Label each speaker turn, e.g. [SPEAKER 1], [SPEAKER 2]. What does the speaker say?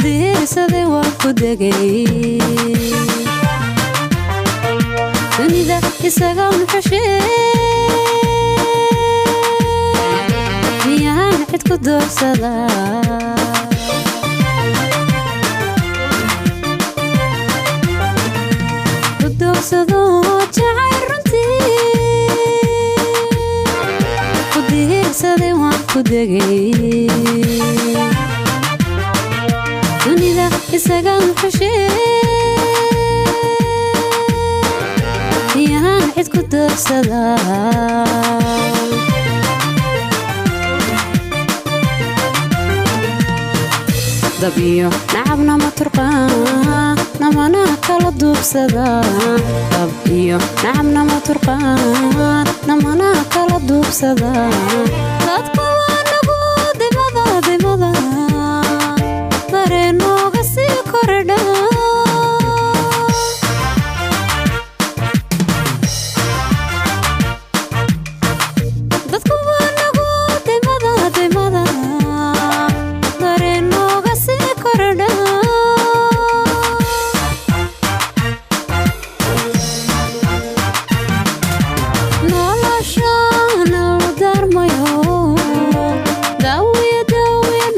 [SPEAKER 1] diirsaday waan ku degay dunida isaga muxushee miyaan cid ku doorsadaa doorsado jacayl runtii ku diirsaday waan ku degay dunida isaga muxushee miyaan cid ku doorsadaa dabiyo nacabna ma turqaan namana kala duubsada dabiyo nacabna ma turqaan namana kala duubsada dadku